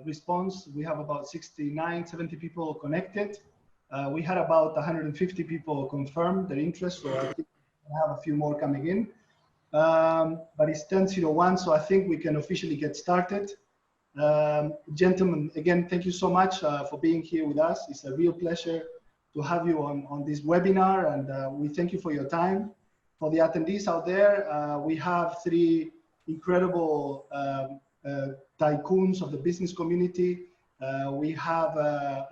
response. We have about 69, 70 people connected. We had about 150 people confirm their interest, so I think we have a few more coming in. But it's 10:01, so I think we can officially get started. Gentlemen, again, thank you so much for being here with us. It's a real pleasure to have you on this webinar, and we thank you for your time. For the attendees out there, we have three incredible tycoons of the business community. We have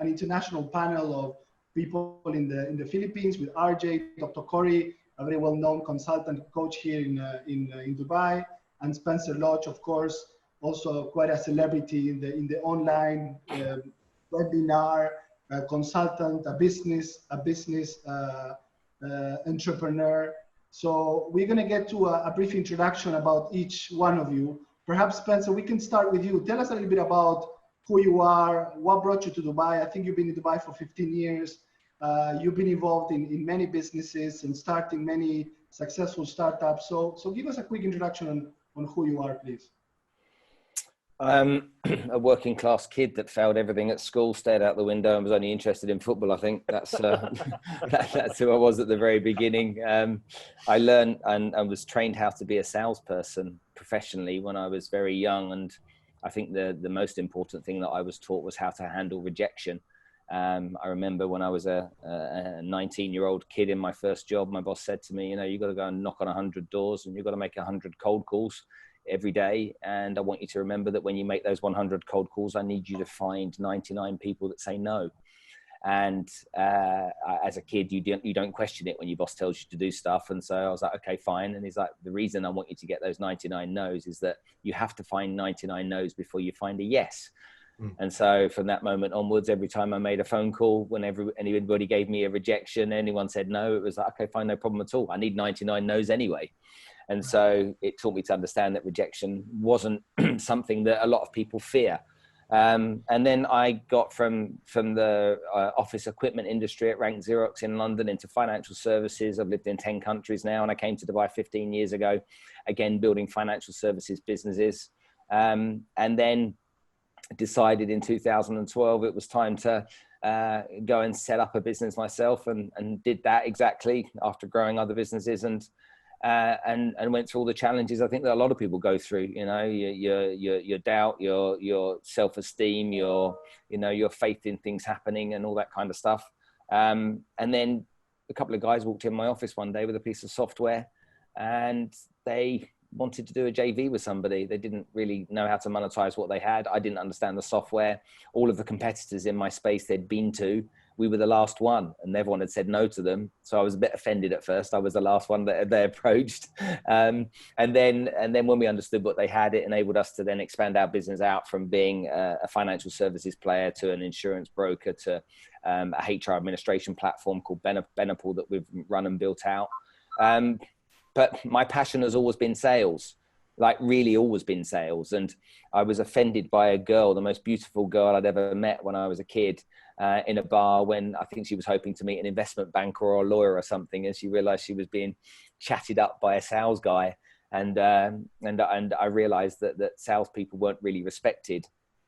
an international panel of people in the Philippines with RJ, Dr. Corey, a very well-known consultant coach here in Dubai, and Spencer Lodge, of course, also quite a celebrity in the online webinar consultant, a business entrepreneur. So we're going to get to a brief introduction about each one of you. Perhaps, Spencer, we can start with you. Tell us a little bit about who you are, what brought you to Dubai. I think you've been in Dubai for 15 years. You've been involved in many businesses and starting many successful startups. So give us a quick introduction on who you are, please. I'm a working class kid that failed everything at school, stared out the window and was only interested in football. I think that's that's who I was at the very beginning. I learned and was trained how to be a salesperson professionally when I was very young. And I think the most important thing that I was taught was how to handle rejection. I remember when I was a 19-year-old kid in my first job, my boss said to me, you know, you've got to go and knock on 100 doors and you've got to make 100 cold calls every day. And I want you to remember that when you make those 100 cold calls, I need you to find 99 people that say no. And as a kid, you don't question it when your boss tells you to do stuff. And so I was like, okay, fine. And he's like, the reason I want you to get those 99 no's is that you have to find 99 no's before you find a yes. And so from that moment onwards, every time I made a phone call, whenever anybody gave me a rejection, anyone said no, it was like, okay, fine, no problem at all. I need 99 no's anyway. And so it taught me to understand that rejection wasn't something that a lot of people fear. And then I got from the office equipment industry at Rank Xerox in London into financial services. I've lived in 10 countries now, and I came to Dubai 15 years ago, again, building financial services businesses. And then decided in 2012 it was time to go and set up a business myself, and did that exactly after growing other businesses, and went through all the challenges I think that a lot of people go through. You know, your doubt, your self-esteem, your faith in things happening, and all that kind of stuff. And then a couple of guys walked in my office one day with a piece of software, and they wanted to do a JV with somebody. They didn't really know how to monetize what they had. I didn't understand the software. All of the competitors in my space they'd been to, we were the last one, and everyone had said no to them. So I was a bit offended at first. I was the last one that they approached. And then when we understood what they had, it enabled us to then expand our business out from being a financial services player to an insurance broker to a HR administration platform called Benapol that we've run and built out. But my passion has always been sales, like really always been sales. And I was offended by a girl, the most beautiful girl I'd ever met when I was a kid, in a bar, when I think she was hoping to meet an investment banker or a lawyer or something. And she realized she was being chatted up by a sales guy. And I realized that salespeople weren't really respected.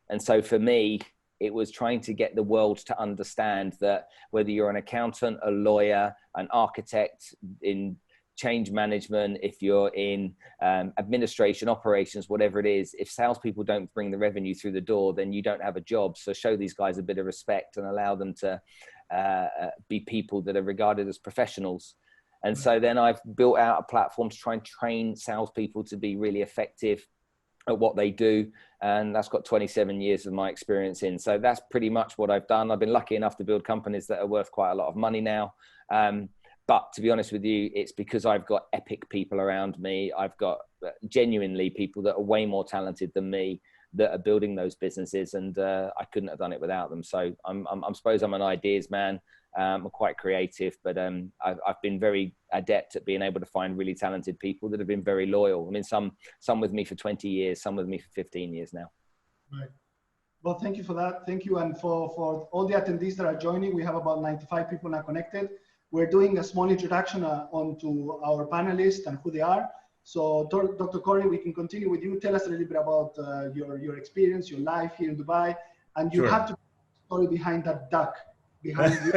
And so for me, it was trying to get the world to understand that whether you're an accountant, a lawyer, an architect, in change management, if you're in administration, operations, whatever it is, if salespeople don't bring the revenue through the door, then you don't have a job. So show these guys a bit of respect and allow them to be people that are regarded as professionals. And so then I've built out a platform to try and train salespeople to be really effective at what they do. And that's got 27 years of my experience in. So that's pretty much what I've done. I've been lucky enough to build companies that are worth quite a lot of money now. But to be honest with you, it's because I've got epic people around me. I've got genuinely people that are way more talented than me that are building those businesses, and I couldn't have done it without them. So I suppose I'm an ideas man. I'm quite creative, but I've been very adept at being able to find really talented people that have been very loyal. I mean, some with me for 20 years, some with me for 15 years now. Right. Well, thank you for that. Thank you. And for all the attendees that are joining, we have about 95 people now connected. We're doing a small introduction onto our panelists and who they are. So Dr. Corey, we can continue with you. Tell us a little bit about your experience, your life here in Dubai, and you have to tell the story behind that duck behind you.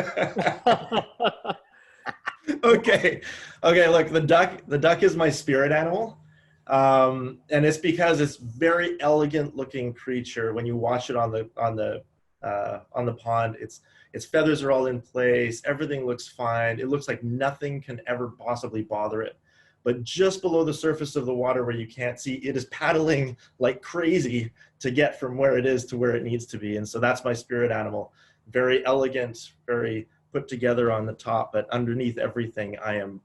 Okay. Look, the duck is my spirit animal. And it's because it's very elegant looking creature. When you watch it on the pond, its feathers are all in place. Everything looks fine. It looks like nothing can ever possibly bother it. But just below the surface of the water where you can't see, it is paddling like crazy to get from where it is to where it needs to be. And so that's my spirit animal. Very elegant, very put together on the top, but underneath everything, I am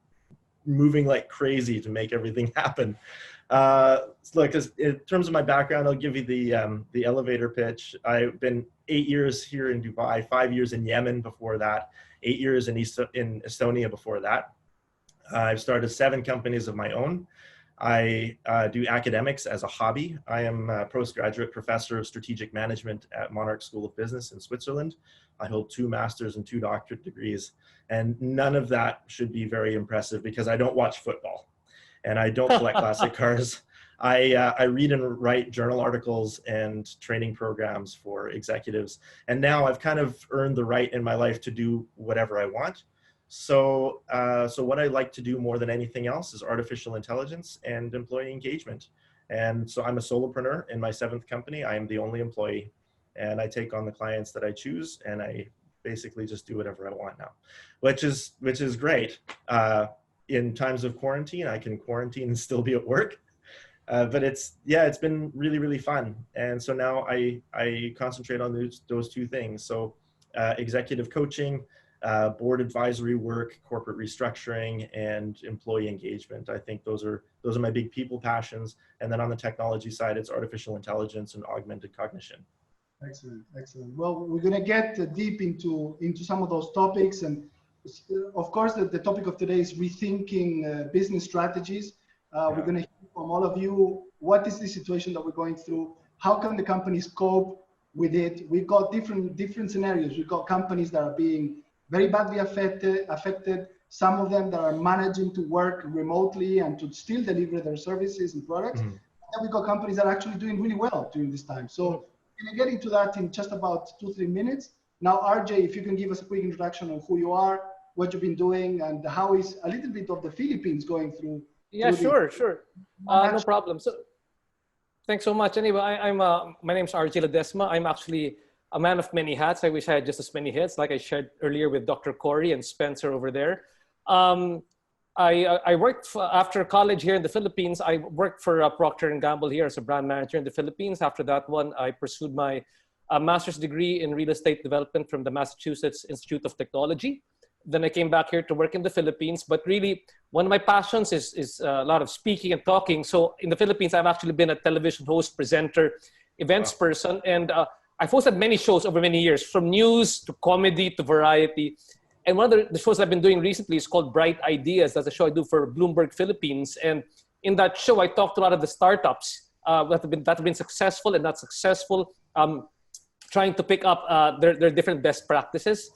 moving like crazy to make everything happen. Look, in terms of my background, I'll give you the elevator pitch. I've been 8 years here in Dubai, 5 years in Yemen before that, 8 years in Estonia before that. I've started 7 companies of my own. I do academics as a hobby. I am a postgraduate professor of strategic management at Monarch School of Business in Switzerland. I hold 2 master's and 2 doctorate degrees, and none of that should be very impressive because I don't watch football and I don't collect classic cars. I read and write journal articles and training programs for executives. And now I've kind of earned the right in my life to do whatever I want. So what I like to do more than anything else is artificial intelligence and employee engagement. And so I'm a solopreneur in my 7th company. I am the only employee, and I take on the clients that I choose, and I basically just do whatever I want now, which is great. In times of quarantine, I can quarantine and still be at work. But it's been really, really fun. And so now I concentrate on those 2 things. So executive coaching, board advisory work, corporate restructuring, and employee engagement. I think those are my big people passions. And then on the technology side, it's artificial intelligence and augmented cognition. Excellent. Well, we're going to get deep into some of those topics. And of course, the topic of today is rethinking business strategies. We're going to hear from all of you, what is the situation that we're going through? How can the companies cope with it? We've got different scenarios. We've got companies that are being very badly affected, some of them that are managing to work remotely and to still deliver their services and products. And then we've got companies that are actually doing really well during this time. So we're going to get into that in just about 2-3 minutes. Now, RJ, if you can give us a quick introduction on who you are, what you've been doing, and how is a little bit of the Philippines going through. Yeah, sure. No problem. So thanks so much. Anyway, my name's RJ Ledesma. I'm actually a man of many hats. I wish I had just as many hats, like I shared earlier with Dr. Corey and Spencer over there. I worked after college here in the Philippines. I worked for Procter & Gamble here as a brand manager in the Philippines. After that one, I pursued my master's degree in real estate development from the Massachusetts Institute of Technology. Then I came back here to work in the Philippines. But really, one of my passions is a lot of speaking and talking. So in the Philippines, I've actually been a television host, presenter, events person. And I've hosted many shows over many years, from news to comedy to variety. And one of the shows I've been doing recently is called Bright Ideas. That's a show I do for Bloomberg Philippines. And in that show, I talk to a lot of the startups that have been successful and not successful, trying to pick up their different best practices.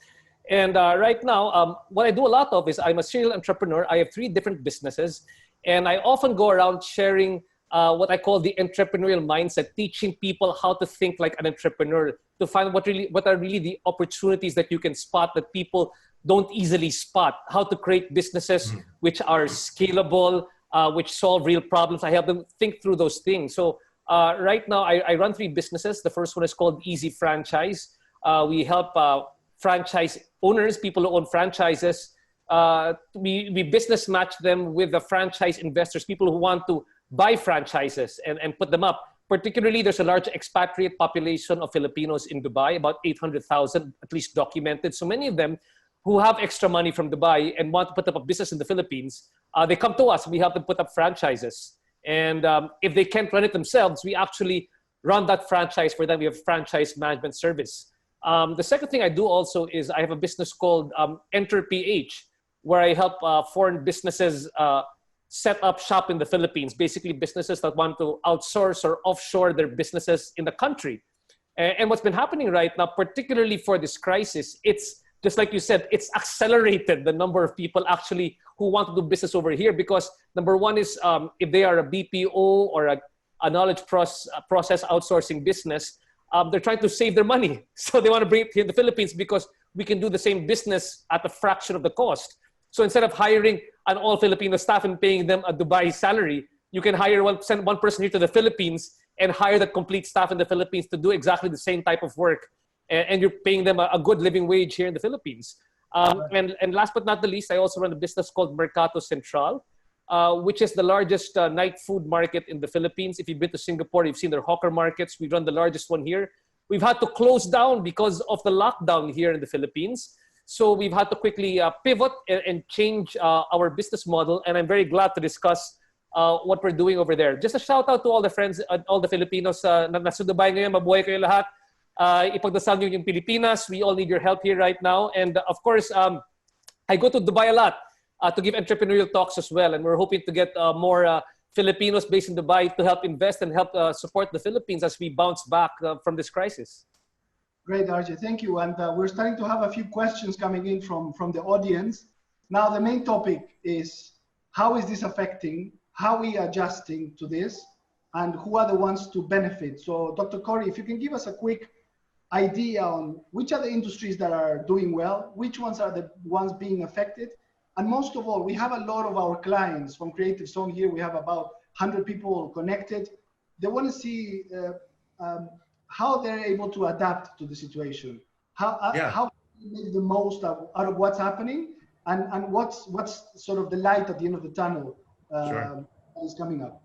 And right now, what I do a lot of is I'm a serial entrepreneur. I have 3 different businesses. And I often go around sharing what I call the entrepreneurial mindset, teaching people how to think like an entrepreneur, to find what are really the opportunities that you can spot that people don't easily spot, how to create businesses which are scalable, which solve real problems. I help them think through those things. So right now, I run 3 businesses. The first one is called Easy Franchise. We help franchise owners, people who own franchises. We business match them with the franchise investors, people who want to buy franchises and put them up. Particularly, there's a large expatriate population of Filipinos in Dubai, about 800,000 at least documented. So many of them who have extra money from Dubai and want to put up a business in the Philippines, they come to us. We help them put up franchises. And if they can't run it themselves, we actually run that franchise for them. We have franchise management service. The second thing I do also is I have a business called Enter PH, where I help foreign businesses set up shop in the Philippines, basically businesses that want to outsource or offshore their businesses in the country. And what's been happening right now, particularly for this crisis, it's just like you said, it's accelerated the number of people actually who want to do business over here because number one is if they are a BPO or a knowledge process outsourcing business, they're trying to save their money. So they want to bring it here in the Philippines because we can do the same business at a fraction of the cost. So instead of hiring an all Filipino staff and paying them a Dubai salary, you can send one person here to the Philippines and hire the complete staff in the Philippines to do exactly the same type of work. And you're paying them a good living wage here in the Philippines. And last but not the least, I also run a business called Mercato Central, which is the largest night food market in the Philippines. If you've been to Singapore, you've seen their hawker markets. We run the largest one here. We've had to close down because of the lockdown here in the Philippines. So we've had to quickly pivot and change our business model. And I'm very glad to discuss what we're doing over there. Just a shout out to all the friends, all the Filipinos na nasa Dubai ngayon. Mabuhay kayo lahat. Ipagdasal niyo yung Pilipinas. We all need your help here right now. And of course, I go to Dubai a lot to give entrepreneurial talks as well. And we're hoping to get more Filipinos based in Dubai to help invest and help support the Philippines as we bounce back from this crisis. Great, RJ. Thank you. And we're starting to have a few questions coming in from the audience. Now, the main topic is how is this affecting? How are we adjusting to this? And who are the ones to benefit? So, Dr. Corey, if you can give us a quick idea on which are the industries that are doing well, which ones are the ones being affected, and most of all, we have a lot of our clients from Creative Zone here. We have about 100 people connected. They want to see how they're able to adapt to the situation. How can they make the most out of what's happening, and what's sort of the light at the end of the tunnel that is coming up.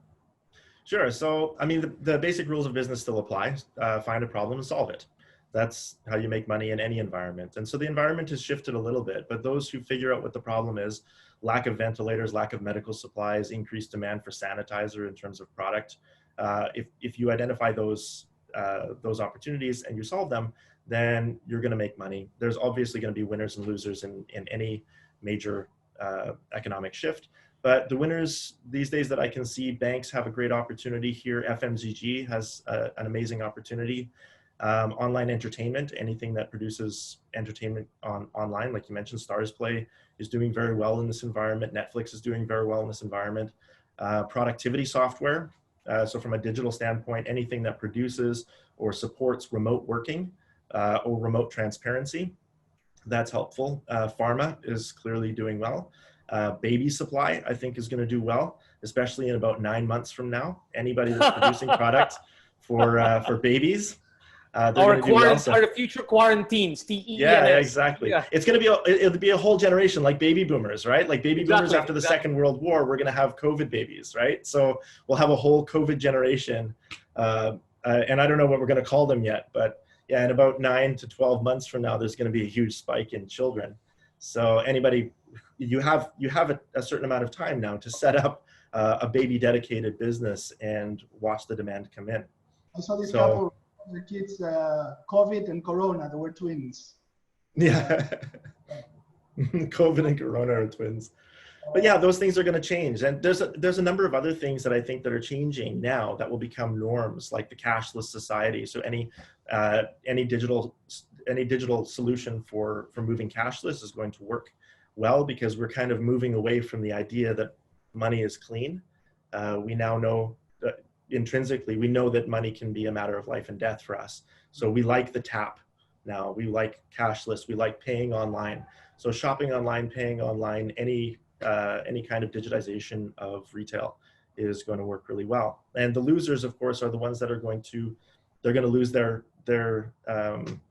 Sure. So, I mean, the basic rules of business still apply. Find a problem and solve it. That's how you make money in any environment. And so the environment has shifted a little bit, but those who figure out what the problem is, lack of ventilators, lack of medical supplies, increased demand for sanitizer in terms of product. If you identify those opportunities and you solve them, then you're going to make money. There's obviously going to be winners and losers in any major economic shift. But the winners these days that I can see, banks have a great opportunity here. FMCG has an amazing opportunity. Online entertainment, anything that produces entertainment online, like you mentioned, Stars Play is doing very well in this environment. Netflix is doing very well in this environment. Productivity software. So from a digital standpoint, anything that produces or supports remote working or remote transparency, that's helpful. Pharma is clearly doing well. Baby supply, I think, is going to do well, especially in about 9 months from now. Anybody that's producing products for babies, our future quarantines, TENS. Yeah, exactly. Yeah. It's going to be it'll be a whole generation like baby boomers, right? Like baby boomers after the Second World War, we're going to have COVID babies, right? So we'll have a whole COVID generation, and I don't know what we're going to call them yet, but yeah, in about 9 to 12 months from now, there's going to be a huge spike in children. So anybody, you have a certain amount of time now to set up a baby dedicated business and watch the demand come in. I saw this couple. The kids, COVID and Corona, they were twins. Yeah, COVID and Corona are twins. But yeah, those things are going to change. And there's a number of other things that I think that are changing now that will become norms, like the cashless society. So any digital solution for moving cashless is going to work well, because we're kind of moving away from the idea that money is clean. We now know that intrinsically, we know that money can be a matter of life and death for us. So we like the tap now. We like cashless. We like paying online. So shopping online, paying online, any kind of digitization of retail is going to work really well. And the losers, of course, are the ones that are going to lose their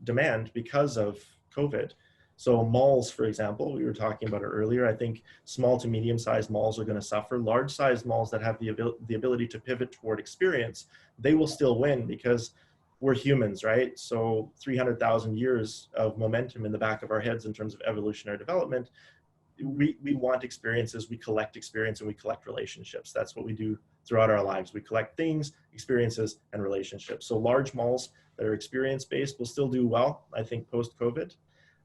demand because of COVID. So malls, for example, we were talking about it earlier. I think small to medium-sized malls are going to suffer. Large-sized malls that have the ability to pivot toward experience, they will still win because we're humans, right? So 300,000 years of momentum in the back of our heads in terms of evolutionary development. We want experiences, we collect experience, and we collect relationships. That's what we do throughout our lives. We collect things, experiences, and relationships. So large malls that are experience-based will still do well, I think, post-COVID.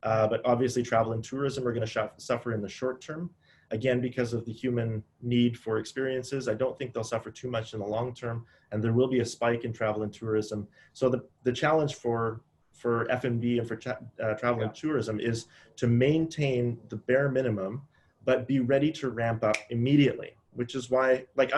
But obviously travel and tourism are going to suffer in the short term. Again, because of the human need for experiences, I don't think they'll suffer too much in the long term, and there will be a spike in travel and tourism. So the challenge for for F&B and for travel and tourism is to maintain the bare minimum, but be ready to ramp up immediately, which is why, like,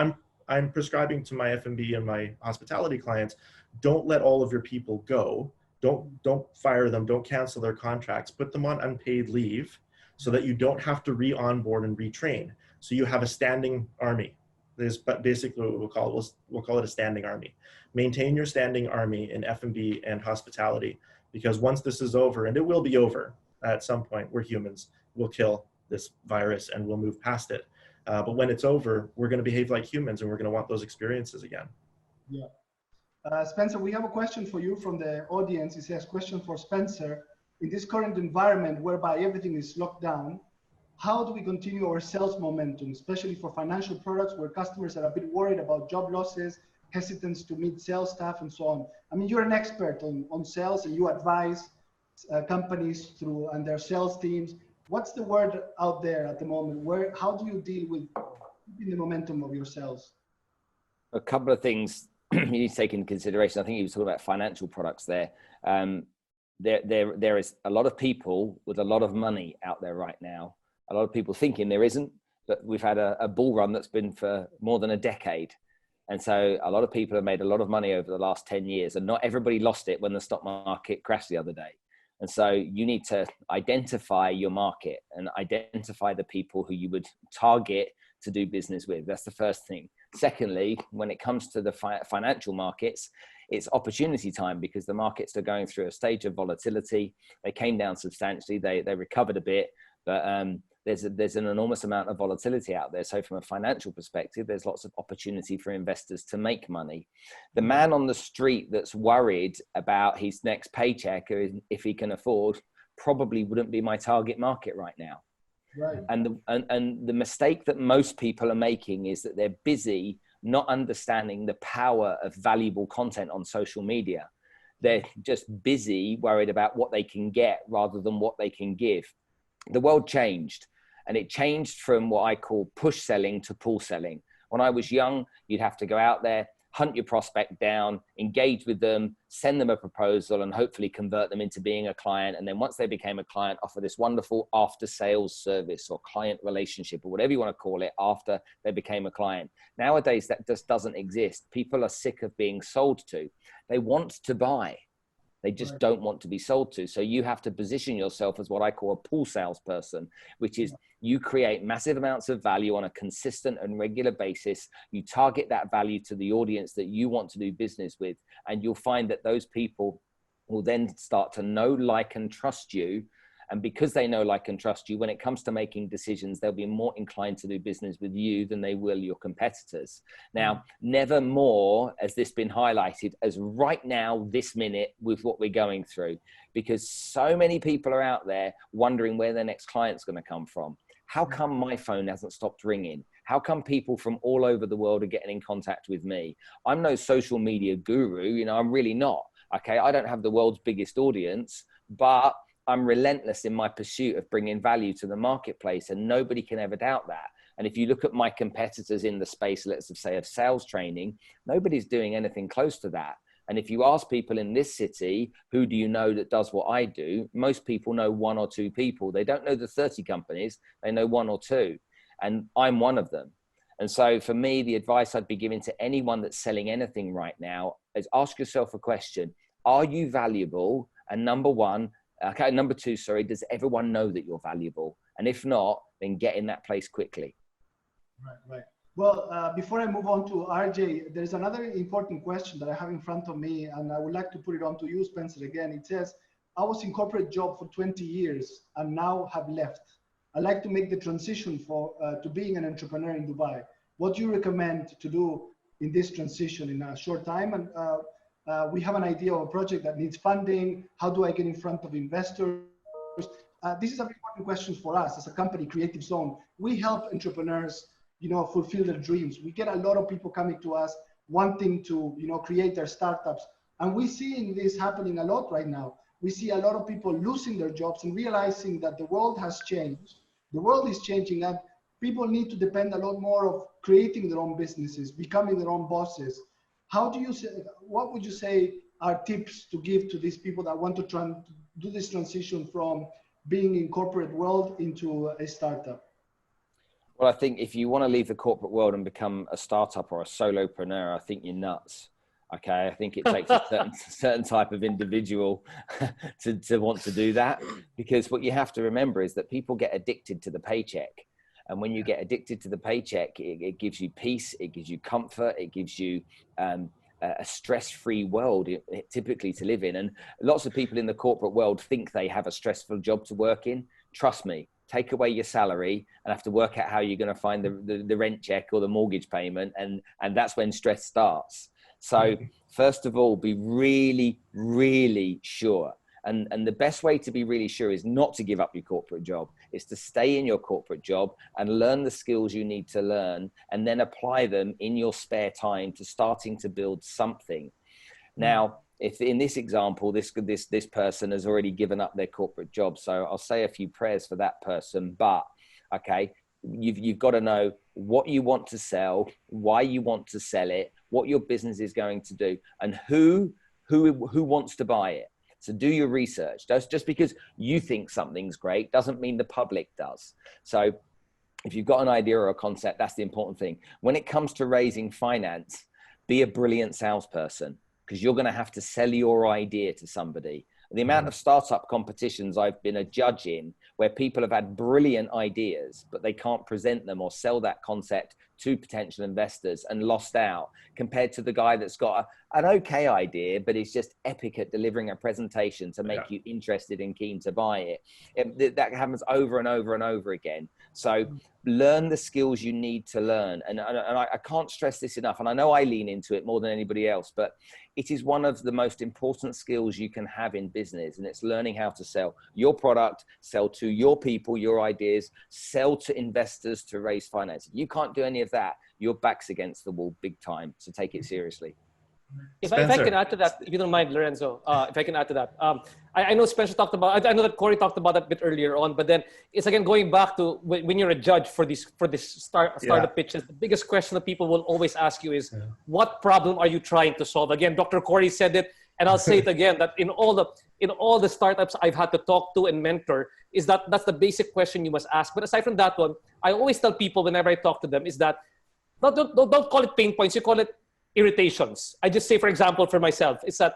I'm prescribing to my F&B and my hospitality clients, don't let all of your people go. Don't fire them, don't cancel their contracts, put them on unpaid leave so that you don't have to re-onboard and retrain. So you have a standing army. This is basically what we'll call it a standing army. Maintain your standing army in F&B and hospitality, because once this is over, and it will be over at some point, we're humans, we'll kill this virus and we'll move past it. But when it's over, we're going to behave like humans and we're going to want those experiences again. Yeah. Spencer, we have a question for you from the audience. It says, question for Spencer. In this current environment whereby everything is locked down, how do we continue our sales momentum, especially for financial products where customers are a bit worried about job losses, hesitance to meet sales staff, and so on? I mean, you're an expert on sales and you advise companies through and their sales teams. What's the word out there at the moment? How do you deal with the momentum of your sales? A couple of things you need to take into consideration. I think you were talking about financial products there. There is a lot of people with a lot of money out there right now. A lot of people thinking there isn't, but we've had a bull run that's been for more than a decade. And so a lot of people have made a lot of money over the last 10 years, and not everybody lost it when the stock market crashed the other day. And so you need to identify your market and identify the people who you would target to do business with. That's the first thing. Secondly, when it comes to the financial markets, it's opportunity time, because the markets are going through a stage of volatility. They came down substantially. They recovered a bit, but there's an enormous amount of volatility out there. So from a financial perspective, there's lots of opportunity for investors to make money. The man on the street that's worried about his next paycheck, or if he can afford, probably wouldn't be my target market right now. Right. And the mistake that most people are making is that they're busy not understanding the power of valuable content on social media. They're just busy worried about what they can get rather than what they can give. The world changed, and it changed from what I call push selling to pull selling. When I was young, you'd have to go out there, hunt your prospect down, engage with them, send them a proposal, and hopefully convert them into being a client. And then once they became a client, offer this wonderful after sales service or client relationship or whatever you want to call it after they became a client. Nowadays, that just doesn't exist. People are sick of being sold to. They want to buy. They just don't want to be sold to. So you have to position yourself as what I call a pull salesperson, which is you create massive amounts of value on a consistent and regular basis. You target that value to the audience that you want to do business with. And you'll find that those people will then start to know, like, and trust you. And because they know, like, and trust you, when it comes to making decisions, they'll be more inclined to do business with you than they will your competitors. Now, never more has this been highlighted as right now, this minute, with what we're going through, because so many people are out there wondering where their next client's going to come from. How come my phone hasn't stopped ringing? How come people from all over the world are getting in contact with me? I'm no social media guru, you know, I'm really not. Okay, I don't have the world's biggest audience, but I'm relentless in my pursuit of bringing value to the marketplace, and nobody can ever doubt that. And if you look at my competitors in the space, let's say, of sales training, nobody's doing anything close to that. And if you ask people in this city, who do you know that does what I do? Most people know one or two people. They don't know the 30 companies, they know one or two. And I'm one of them. And so for me, the advice I'd be giving to anyone that's selling anything right now is ask yourself a question. Are you valuable? And number two, does everyone know that you're valuable? And if not, then get in that place quickly. Right. Well, before I move on to RJ, there's another important question that I have in front of me, and I would like to put it on to you, Spencer, again. It says, I was in corporate job for 20 years and now have left. I'd like to make the transition to being an entrepreneur in Dubai. What do you recommend to do in this transition in a short time? And we have an idea of a project that needs funding. How do I get in front of investors? This is a very important question for us as a company, Creative Zone. We help entrepreneurs, fulfill their dreams. We get a lot of people coming to us wanting to, create their startups. And we're seeing this happening a lot right now. We see a lot of people losing their jobs and realizing that the world has changed. The world is changing, and people need to depend a lot more of creating their own businesses, becoming their own bosses. What would you say are tips to give to these people that want to try and do this transition from being in corporate world into a startup? Well, I think if you want to leave the corporate world and become a startup or a solopreneur, I think you're nuts. Okay, I think it takes a certain type of individual to want to do that, because what you have to remember is that people get addicted to the paycheck. And when you get addicted to the paycheck, it gives you peace, it gives you comfort, it gives you a stress-free world typically to live in. And lots of people in the corporate world think they have a stressful job to work in. Trust me, take away your salary and have to work out how you're going to find the rent check or the mortgage payment. And that's when stress starts. So first of all, be really, really sure. And the best way to be really sure is not to give up your corporate job. It's to stay in your corporate job and learn the skills you need to learn, and then apply them in your spare time to starting to build something. Now, if in this example, this person has already given up their corporate job, so I'll say a few prayers for that person. But okay, you've got to know what you want to sell, why you want to sell it, what your business is going to do, and who wants to buy it. So do your research. Just because you think something's great doesn't mean the public does. So if you've got an idea or a concept, that's the important thing. When it comes to raising finance, be a brilliant salesperson, because you're going to have to sell your idea to somebody. The amount of startup competitions I've been a judge in where people have had brilliant ideas, but they can't present them or sell that concept to potential investors and lost out, compared to the guy that's got an okay idea, but is just epic at delivering a presentation to make you interested and keen to buy it. That happens over and over and over again. So learn the skills you need to learn. And I can't stress this enough. And I know I lean into it more than anybody else, but it is one of the most important skills you can have in business. And it's learning how to sell your product, sell to your people, your ideas, sell to investors to raise finance. If you can't do any of that, your back's against the wall big time. So take it seriously. If I can add to that, if you don't mind, Lorenzo, if I can add to that. I know Spencer talked about, I know that Corey talked about that a bit earlier on, but then it's again going back to when you're a judge for this startup pitches, the biggest question that people will always ask you is, what problem are you trying to solve? Again, Dr. Corey said it, and I'll say it again, that in all the startups I've had to talk to and mentor, is that's the basic question you must ask. But aside from that one, I always tell people whenever I talk to them is that, don't call it pain points, you call it irritations. I just say, for example, for myself, it's that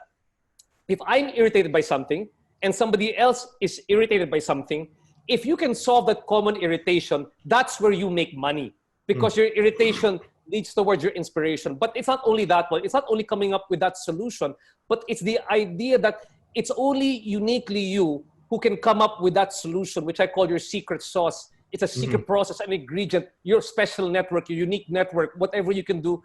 if I'm irritated by something and somebody else is irritated by something, if you can solve that common irritation, that's where you make money, because your irritation leads towards your inspiration. But it's not only that one. It's not only coming up with that solution, but it's the idea that it's only uniquely you who can come up with that solution, which I call your secret sauce. It's a secret process, an ingredient, your special network, your unique network, whatever you can do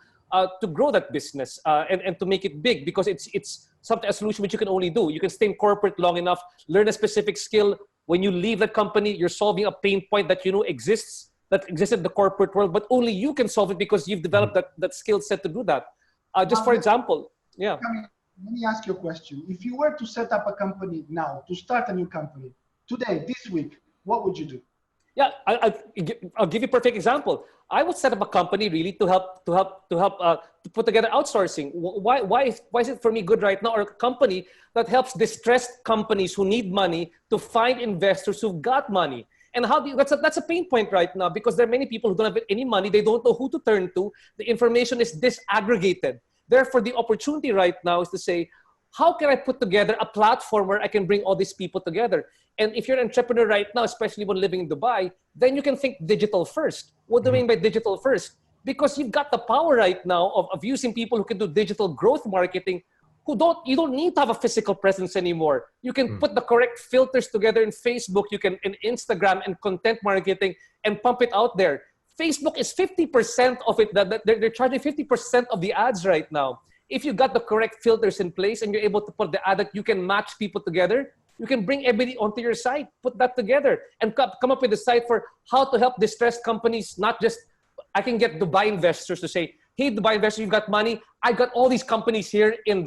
to grow that business and to make it big, because it's something, a solution which you can only do. You can stay in corporate long enough, learn a specific skill. When you leave the company, you're solving a pain point that you know exists in the corporate world, but only you can solve it because you've developed that skill set to do that. Just for example, Let me ask you a question. If you were to set up a company now, to start a new company, today, this week, what would you do? Yeah, I'll give you a perfect example. I would set up a company really to put together outsourcing. Why is it for me good right now? Or a company that helps distressed companies who need money to find investors who've got money. And that's a pain point right now, because there are many people who don't have any money. They don't know who to turn to. The information is disaggregated. Therefore, the opportunity right now is to say, how can I put together a platform where I can bring all these people together? And if you're an entrepreneur right now, especially when living in Dubai, then you can think digital first. What do I mean by digital first? Because you've got the power right now of using people who can do digital growth marketing, you don't need to have a physical presence anymore. You can put the correct filters together in Facebook, you can in Instagram and content marketing, and pump it out there. Facebook is 50% of it. They're charging 50% of the ads right now. If you got the correct filters in place and you're able to put the ad that you can match people together, you can bring everybody onto your site, put that together, and come up with a site for how to help distressed companies. Not just, I can get Dubai investors to say, hey, Dubai investors, you've got money. I've got all these companies here in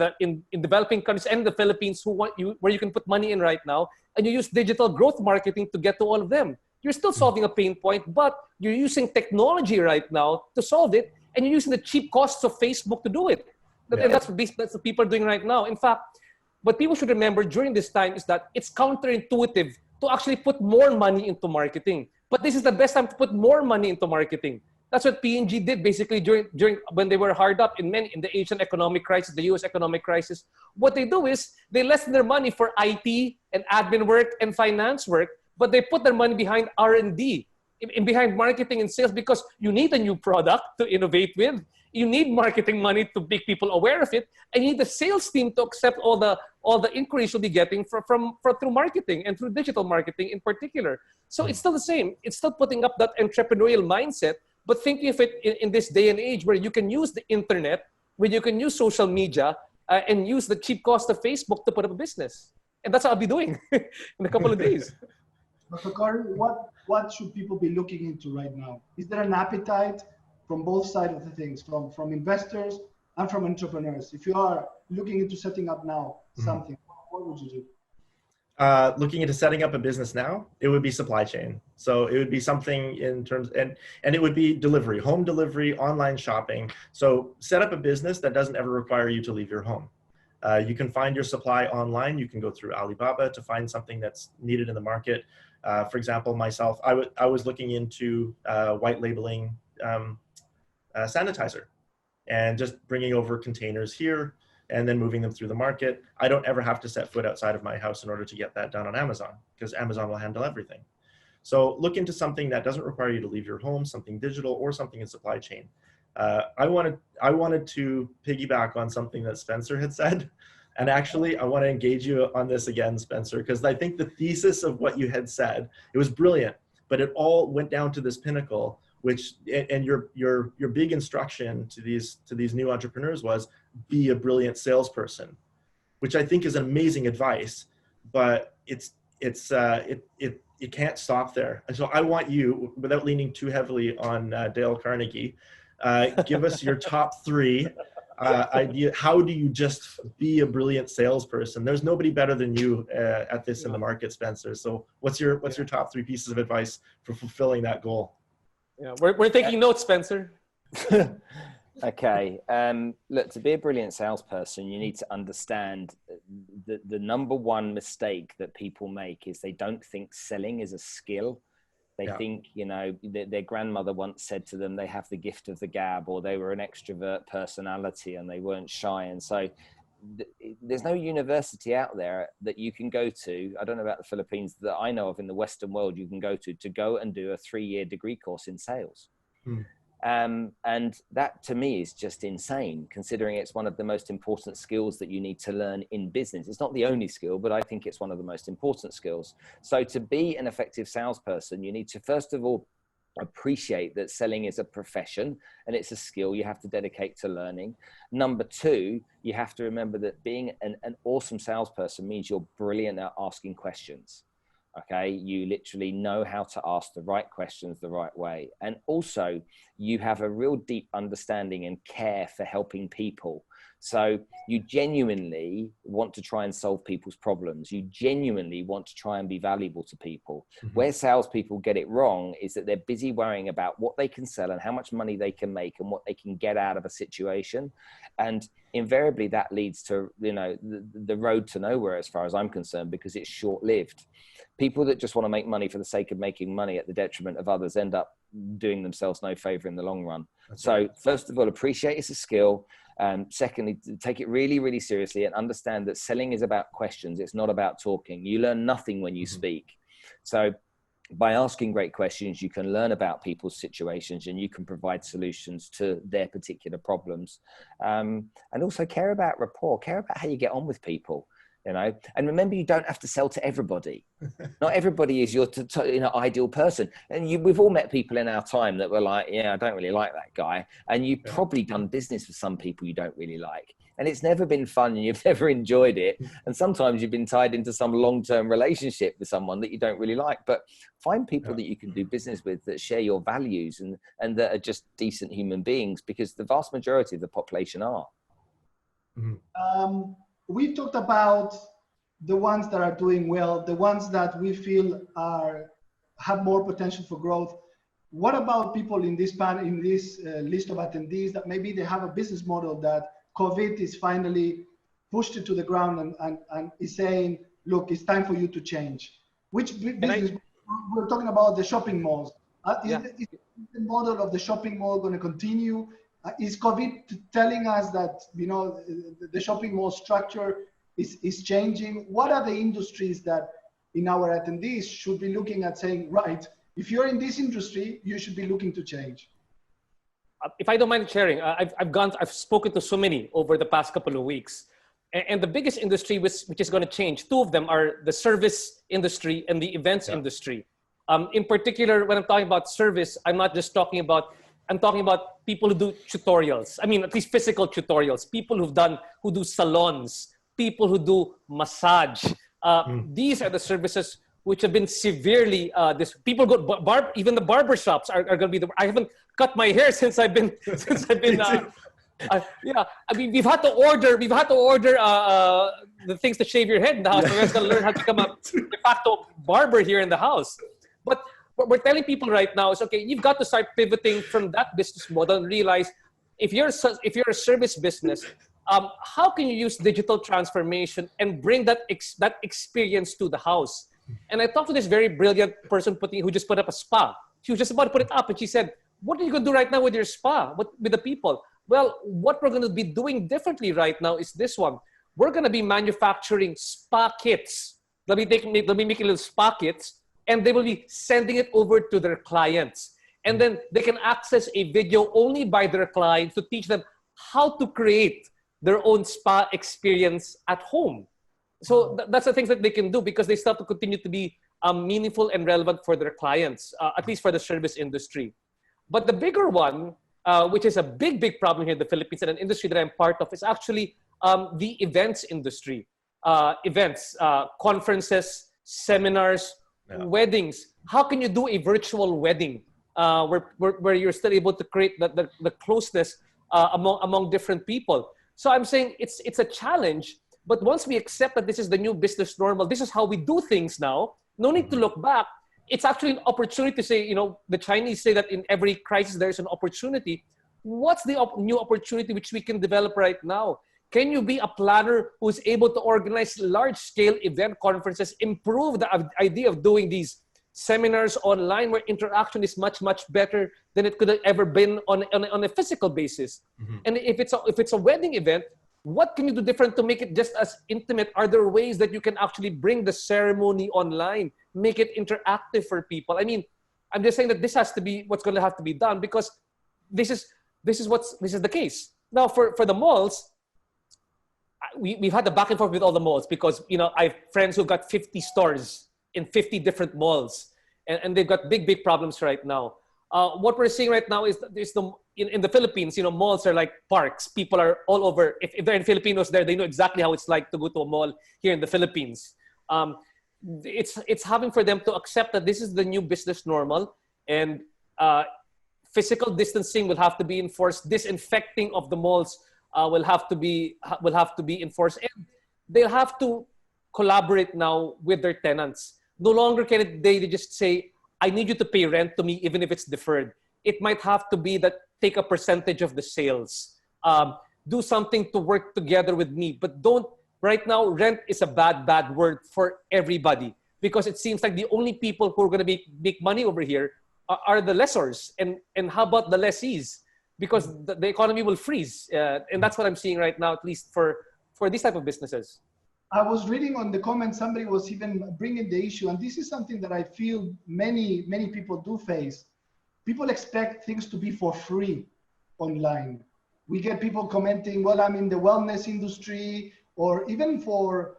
developing countries and the Philippines where you can put money in right now, and you use digital growth marketing to get to all of them. You're still solving a pain point, but you're using technology right now to solve it, and you're using the cheap costs of Facebook to do it. And that's what people are doing right now. In fact, what people should remember during this time is that it's counterintuitive to actually put more money into marketing. But this is the best time to put more money into marketing. That's what P&G did basically during when they were hard up in the Asian economic crisis, the US economic crisis. What they do is they lessen their money for IT and admin work and finance work, but they put their money behind R&D, behind marketing and sales, because you need a new product to innovate with. You need marketing money to make people aware of it, and you need the sales team to accept all the inquiries you'll be getting through marketing and through digital marketing in particular. So it's still the same. It's still putting up that entrepreneurial mindset, but thinking of it in this day and age where you can use the internet, where you can use social media, and use the cheap cost of Facebook to put up a business. And that's what I'll be doing in a couple of days. Dr. Kari, what should people be looking into right now? Is there an appetite from both sides of the things, from investors and from entrepreneurs? If you are looking into setting up now something, what would you do? Looking into setting up a business now, it would be supply chain. So it would be something in terms, and it would be delivery, home delivery, online shopping. So set up a business that doesn't ever require you to leave your home. You can find your supply online. You can go through Alibaba to find something that's needed in the market. For example, myself, I was looking into white labeling sanitizer and just bringing over containers here and then moving them through the market. I don't ever have to set foot outside of my house in order to get that done on Amazon, because Amazon will handle everything. So look into something that doesn't require you to leave your home, something digital or something in supply chain. I wanted to piggyback on something that Spencer had said. And actually, I want to engage you on this again, Spencer, because I think the thesis of what you had said, it was brilliant, but it all went down to this pinnacle, which, and your big instruction to these new entrepreneurs was be a brilliant salesperson, which I think is amazing advice, but you can't stop there. And so I want you, without leaning too heavily on Dale Carnegie, give us your top three idea. How do you just be a brilliant salesperson? There's nobody better than you at this in the market, Spencer. So what's your top three pieces of advice for fulfilling that goal? Yeah, we're taking notes, Spencer. Okay. Look, to be a brilliant salesperson, you need to understand the number one mistake that people make is they don't think selling is a skill. They think, their grandmother once said to them, they have the gift of the gab, or they were an extrovert personality and they weren't shy. And so there's no university out there that you can go to. I don't know about the Philippines, that I know of in the Western world, you can go to and do a 3-year degree course in sales. And that to me is just insane, considering it's one of the most important skills that you need to learn in business. It's not the only skill, but I think it's one of the most important skills. So to be an effective salesperson, you need to, first of all, appreciate that selling is a profession and it's a skill you have to dedicate to learning. Number two, you have to remember that being an awesome salesperson means you're brilliant at asking questions. Okay, you literally know how to ask the right questions the right way. And also you have a real deep understanding and care for helping people. So you genuinely want to try and solve people's problems. You genuinely want to try and be valuable to people. Where salespeople get it wrong is that they're busy worrying about what they can sell and how much money they can make and what they can get out of a situation. And invariably that leads to, the road to nowhere as far as I'm concerned, because it's short-lived. People that just want to make money for the sake of making money at the detriment of others end up doing themselves no favor in the long run. First of all, appreciate it's a skill. Secondly, take it really, really seriously and understand that selling is about questions. It's not about talking. You learn nothing when you speak. So by asking great questions, you can learn about people's situations and you can provide solutions to their particular problems. And also care about rapport, care about how you get on with people. And remember, you don't have to sell to everybody. Not everybody is your ideal person. And we've all met people in our time that were like, yeah, I don't really like that guy. And you've probably done business with some people you don't really like. And it's never been fun and you've never enjoyed it. And sometimes you've been tied into some long-term relationship with someone that you don't really like. But find people that you can do business with that share your values and that are just decent human beings, because the vast majority of the population are. We talked about the ones that are doing well, the ones that we feel have more potential for growth. What about people in this list of attendees that maybe they have a business model that COVID is finally pushed it to the ground and is saying, look, it's time for you to change. Which business? We're talking about the shopping malls. Is the model of the shopping mall going to continue? Is COVID telling us that, you know, the shopping mall structure is changing? What are the industries that in our attendees should be looking at saying, right, if you're in this industry, you should be looking to change? If I don't mind sharing, I've spoken to so many over the past couple of weeks. And the biggest industry which is going to change, two of them are the service industry and the events industry. In particular, when I'm talking about service, I'm talking about people who do tutorials. I mean, at least physical tutorials, people who do salons, people who do massage. These are the services which have been severely, people go, even the barber shops are going to be I haven't cut my hair since I've been, yeah, I mean, we've had to order the things to shave your head in the house. So we're going to learn how to become a de facto barber here in the house. But what we're telling people right now is, okay, you've got to start pivoting from that business model and realize if you're a service business, how can you use digital transformation and bring that experience to the house? And I talked to this very brilliant person who just put up a spa. She was just about to put it up, and she said, "What are you going to do right now with your spa? With the people?" Well, what we're going to be doing differently right now is this one. We're going to be manufacturing spa kits. They'll be making little spa kits, and they will be sending it over to their clients. And then they can access a video only by their clients to teach them how to create their own spa experience at home. So that's the things that they can do because they still have to continue to be meaningful and relevant for their clients, at least for the service industry. But the bigger one, which is a big problem here in the Philippines and an industry that I'm part of, is actually the events industry. Events, conferences, seminars, weddings. How can you do a virtual wedding where you're still able to create the closeness among different people? So I'm saying it's a challenge, but once we accept that this is the new business normal, this is how we do things now, no need to look back. It's actually an opportunity to say, you know, the Chinese say that in every crisis there's an opportunity. What's the new opportunity which we can develop right now? Can you be a planner who's able to organize large-scale event conferences, improve the idea of doing these seminars online where interaction is much better than it could have ever been on a physical basis? And if it's a wedding event, what can you do different to make it just as intimate? Are there ways that you can actually bring the ceremony online, make it interactive for people? I mean, I'm just saying that this has to be what's going to have to be done because this is the case. Now for the malls, we've had the back and forth with all the malls because, you know, I have friends who've got 50 stores in 50 different malls and they've got big problems right now. What we're seeing right now is in the Philippines, you know, malls are like parks. People are all over. If there are Filipinos there, they know exactly how it's like to go to a mall here in the Philippines. It's having for them to accept that this is the new business normal, and physical distancing will have to be enforced. Disinfecting of the malls will have to be enforced, and they'll have to collaborate now with their tenants. No longer can they just say, I need you to pay rent to me even if it's deferred. It might have to be that take a percentage of the sales. Do something to work together with me. But don't, right now, rent is a bad word for everybody because it seems like the only people who are going to make money over here are the lessors. And how about the lessees? Because the economy will freeze. And that's what I'm seeing right now, at least for these type of businesses. I was reading on the comments, somebody was even bringing the issue, and this is something that I feel many people do face. People expect things to be for free online. We get people commenting, well, I'm in the wellness industry, or even for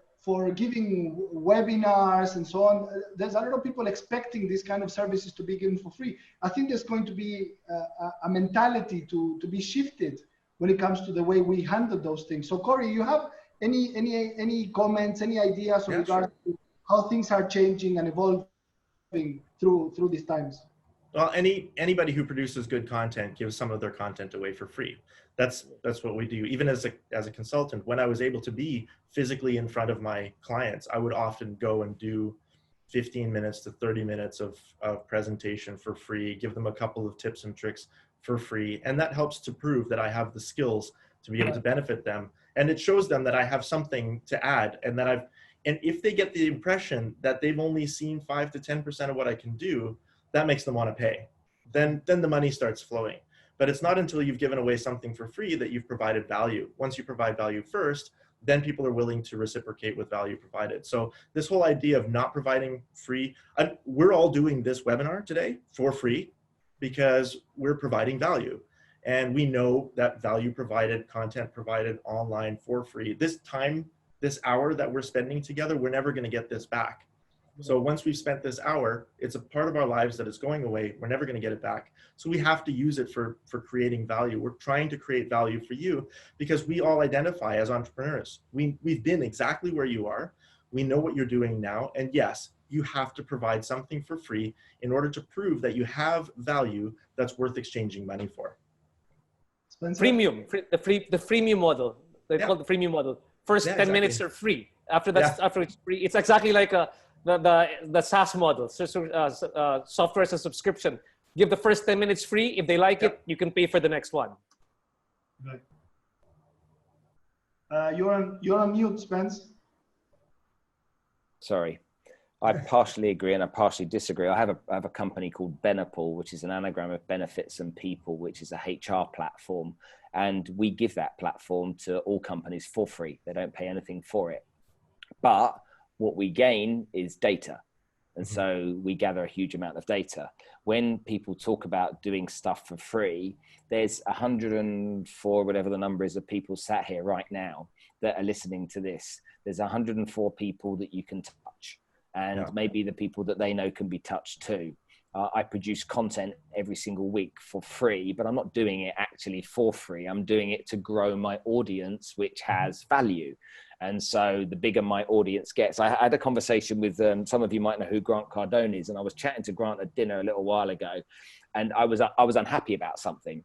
giving webinars and so on. There's a lot of people expecting these kind of services to be given for free. I think there's going to be a mentality to be shifted when it comes to the way we handle those things. So Corey, you have any comments, any ideas with regards to how things are changing and evolving through these times? Well, anybody who produces good content gives some of their content away for free. That's what we do. Even as a consultant, when I was able to be physically in front of my clients, I would often go and do 15 minutes to 30 minutes of presentation for free, give them a couple of tips and tricks for free. And that helps to prove that I have the skills to be able to benefit them. And it shows them that I have something to add, and that and if they get the impression that they've only seen 5 to 10% of what I can do, that makes them want to pay. Then the money starts flowing. But it's not until you've given away something for free that you've provided value. Once you provide value first, then people are willing to reciprocate with value provided. So this whole idea of not providing free, we're all doing this webinar today for free because we're providing value. And we know that value provided, content provided online for free, this time, this hour that we're spending together, we're never going to get this back. So once we've spent this hour, it's a part of our lives that is going away. We're never going to get it back. So we have to use it for creating value. We're trying to create value for you because we all identify as entrepreneurs. We've been exactly where you are. We know what you're doing now. And yes, you have to provide something for free in order to prove that you have value that's worth exchanging money for. Spencer? Freemium, the freemium model. They call it the freemium model. First 10 minutes are free. After that, after it's free, it's exactly like the SaaS model, software as a subscription. Give the first 10 minutes free. If they like it, you can pay for the next one. Right. You're on mute, Spence. Sorry. I partially agree and I partially disagree. I have a company called Benapol, which is an anagram of benefits and people, which is a HR platform. And we give that platform to all companies for free. They don't pay anything for it. But what we gain is data. And so we gather a huge amount of data. When people talk about doing stuff for free, there's 104, whatever the number is, of people sat here right now that are listening to this. There's 104 people that you can touch. And maybe the people that they know can be touched too. I produce content every single week for free, but I'm not doing it actually for free. I'm doing it to grow my audience, which has value. And so the bigger my audience gets, I had a conversation with some of you might know who Grant Cardone is. And I was chatting to Grant at dinner a little while ago, and I was unhappy about something.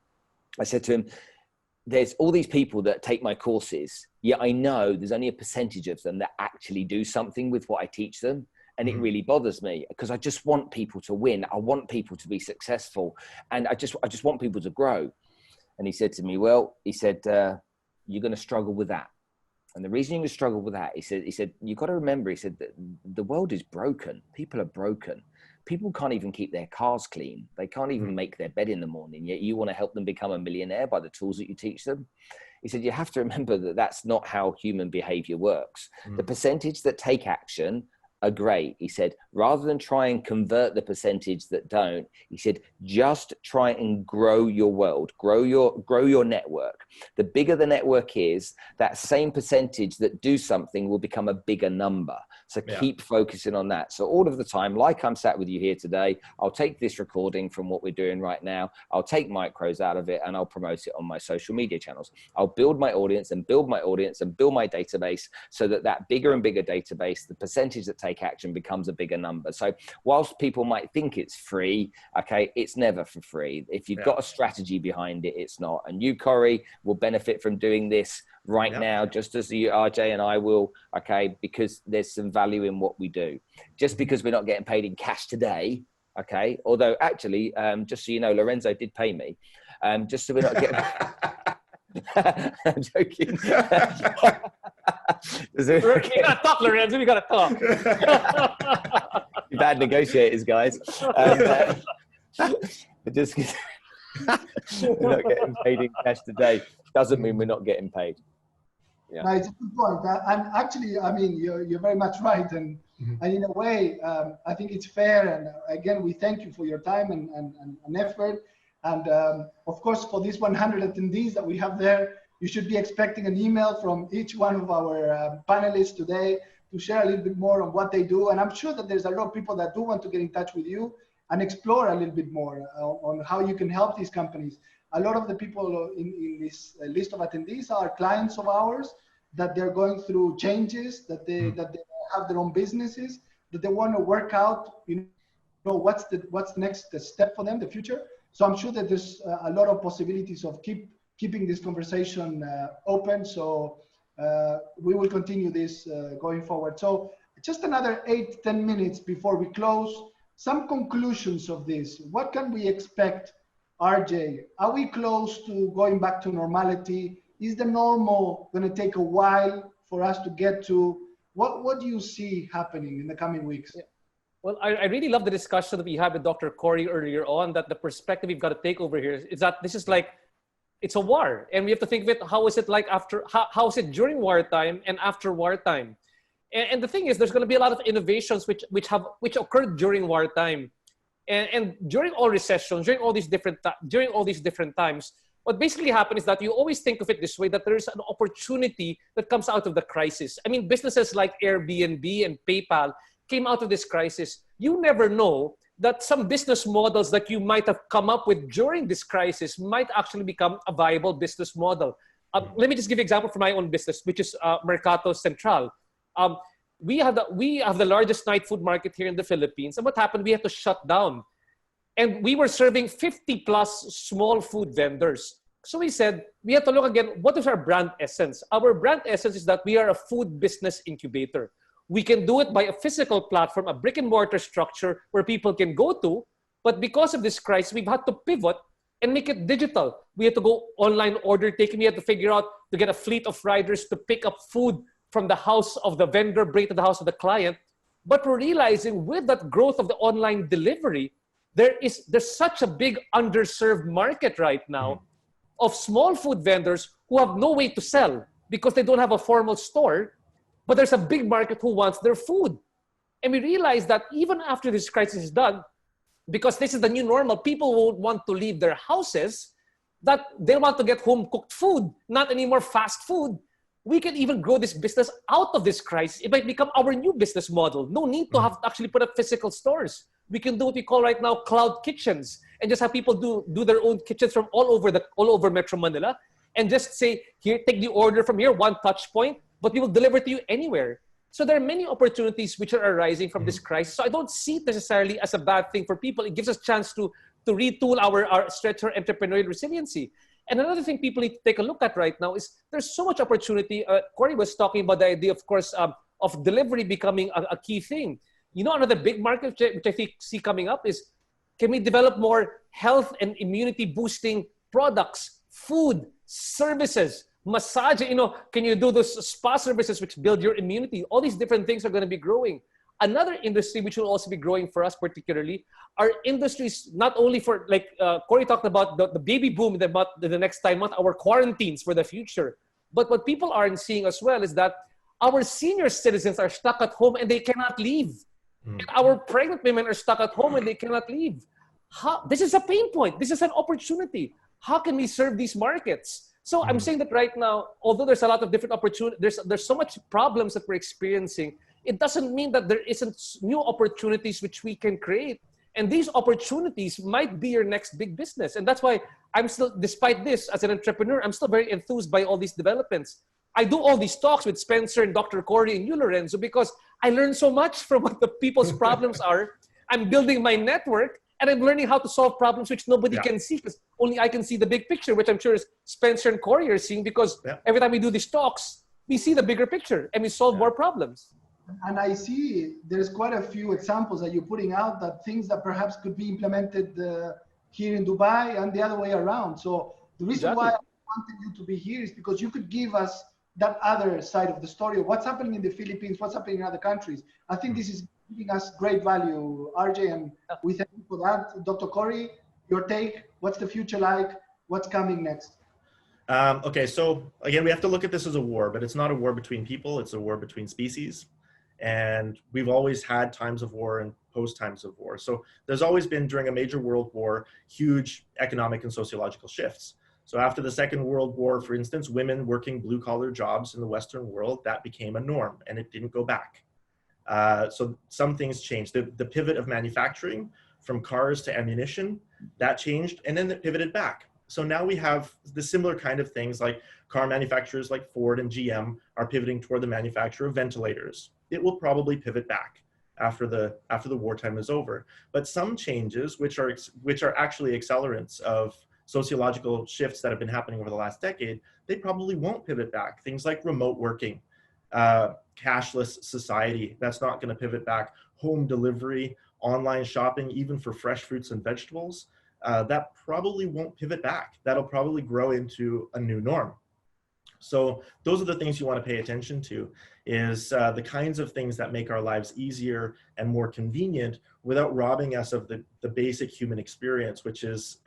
I said to him, there's all these people that take my courses. Yeah, I know there's only a percentage of them that actually do something with what I teach them. And it really bothers me because I just want people to win. I want people to be successful. And I just want people to grow. And he said to me, well, he said, you're going to struggle with that. And the reason you're going to struggle with that, he said, you've got to remember, he said, that the world is broken. People are broken. People can't even keep their cars clean. They can't even make their bed in the morning. Yet you want to help them become a millionaire by the tools that you teach them. He said, you have to remember that that's not how human behavior works. The percentage that take action are great. He said, rather than try and convert the percentage that don't, he said, just try and grow your world, grow your network. The bigger the network is, that same percentage that do something will become a bigger number. So keep focusing on that. So all of the time, like I'm sat with you here today, I'll take this recording from what we're doing right now. I'll take micros out of it and I'll promote it on my social media channels. I'll build my audience and build my audience and build my database so that bigger and bigger database, the percentage that take action becomes a bigger number. So whilst people might think it's free, okay, it's never for free. If you've got a strategy behind it, it's not. And you, Corey, will benefit from doing this right now, just as you, RJ, and I will, okay, because there's some value in what we do. Just because we're not getting paid in cash today, okay, although actually, just so you know, Lorenzo did pay me, just so we're not getting... I'm joking. We gotta talk, Lorenzo. We gotta talk. Bad negotiators, guys. Just we're not getting paid in cash today doesn't mean we're not getting paid. Yeah, no, it's a good point. And actually, I mean, you're very much right. And in a way, I think it's fair. And again, we thank you for your time and effort. And of course, for these 100 attendees that we have there, you should be expecting an email from each one of our panelists today to share a little bit more on what they do. And I'm sure that there's a lot of people that do want to get in touch with you and explore a little bit more on how you can help these companies. A lot of the people in this list of attendees are clients of ours that they're going through changes, that they have their own businesses, that they want to work out, what's the next step for them, the future. So I'm sure that there's a lot of possibilities of keeping this conversation open. So we will continue this going forward. So just another 8-10 minutes before we close. Some conclusions of this. What can we expect, RJ? Are we close to going back to normality? Is the normal going to take a while for us to get to? What do you see happening in the coming weeks? Yeah. Well, I really love the discussion that we had with Dr. Corey earlier on, that the perspective we've got to take over here is that this is like, it's a war. And we have to think of it, how is it like after, how is it during wartime and after wartime? And the thing is, there's going to be a lot of innovations which occurred during wartime. And during all recessions, during all these different times, what basically happened is that you always think of it this way, that there is an opportunity that comes out of the crisis. I mean, businesses like Airbnb and PayPal came out of this crisis. You never know that some business models that you might have come up with during this crisis might actually become a viable business model. Let me just give you an example from my own business, which is Mercato Central. We have the largest night food market here in the Philippines. And what happened? We had to shut down. And we were serving 50 plus small food vendors. So we said, we have to look again, what is our brand essence? Our brand essence is that we are a food business incubator. We can do it by a physical platform, a brick and mortar structure where people can go to. But because of this crisis, we've had to pivot and make it digital. We had to go online order taking. We had to figure out to get a fleet of riders to pick up food from the house of the vendor, bring to the house of the client. But we're realizing with that growth of the online delivery, there's such a big underserved market right now of small food vendors who have no way to sell because they don't have a formal store, but there's a big market who wants their food. And we realize that even after this crisis is done, because this is the new normal, people won't want to leave their houses, that they want to get home cooked food, not anymore fast food. We can even grow this business out of this crisis. It might become our new business model. No need to have to actually put up physical stores. We can do what we call right now cloud kitchens, and just have people do their own kitchens from all over Metro Manila, and just say, here, take the order from here, one touch point, but we will deliver to you anywhere. So there are many opportunities which are arising from this crisis. So I don't see it necessarily as a bad thing for people. It gives us a chance to retool our stretch our entrepreneurial resiliency. And another thing people need to take a look at right now is there's so much opportunity. Corey was talking about the idea, of course, of delivery becoming a key thing. You know, another big market which I see coming up is, can we develop more health and immunity boosting products, food, services, massage? You know, can you do those spa services which build your immunity? All these different things are going to be growing. Another industry which will also be growing for us particularly are industries not only for, like Corey talked about the baby boom in the next 9 months, our quarantines for the future. But what people aren't seeing as well is that our senior citizens are stuck at home and they cannot leave. And our pregnant women are stuck at home and they cannot leave. This is a pain point. This is an opportunity. How can we serve these markets? So I'm saying that right now, although there's a lot of different opportunities, there's so much problems that we're experiencing, it doesn't mean that there isn't new opportunities which we can create. And these opportunities might be your next big business. And that's why I'm still, despite this, as an entrepreneur, I'm still very enthused by all these developments. I do all these talks with Spencer and Dr. Corey and you, Lorenzo, because I learn so much from what the people's problems are. I'm building my network and I'm learning how to solve problems which nobody can see, because only I can see the big picture, which I'm sure is Spencer and Corey are seeing, because every time we do these talks, we see the bigger picture and we solve more problems. And I see there's quite a few examples that you're putting out, that things that perhaps could be implemented here in Dubai and the other way around. So the reason why I wanted you to be here is because you could give us that other side of the story of what's happening in the Philippines, what's happening in other countries. I think this is giving us great value, RJ, and we thank you for that. Dr. Corey, your take, what's the future like? What's coming next? Okay, so again, we have to look at this as a war, but it's not a war between people, it's a war between species. And we've always had times of war and post times of war. So there's always been, during a major world war, huge economic and sociological shifts. So after the Second World War, for instance, women working blue-collar jobs in the Western world, that became a norm and it didn't go back. So some things changed. The pivot of manufacturing from cars to ammunition, that changed, and then it pivoted back. So now we have the similar kind of things, like car manufacturers like Ford and GM are pivoting toward the manufacture of ventilators. It will probably pivot back after the wartime is over. But some changes, which are actually accelerants of sociological shifts that have been happening over the last decade, they probably won't pivot back. Things like remote working, cashless society, that's not going to pivot back. Home delivery, online shopping, even for fresh fruits and vegetables, that probably won't pivot back. That'll probably grow into a new norm. So those are the things you want to pay attention to, is the kinds of things that make our lives easier and more convenient without robbing us of the basic human experience, which is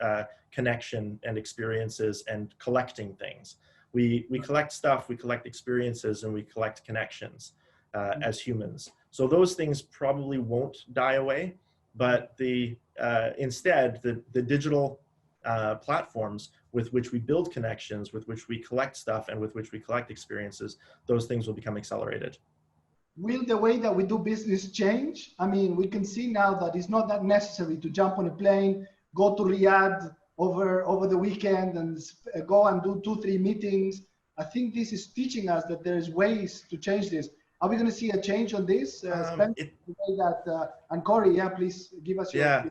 connection and experiences and collecting things. We collect stuff, we collect experiences, and we collect connections as humans. So those things probably won't die away, but instead, the digital platforms with which we build connections, with which we collect stuff, and with which we collect experiences, those things will become accelerated. Will the way that we do business change? I mean, we can see now that it's not that necessary to jump on a plane, go to Riyadh over the weekend and go and do 2-3 meetings. I think this is teaching us that there's ways to change this. Are we going to see a change on this? Spencer, and Corey, yeah, please give us your...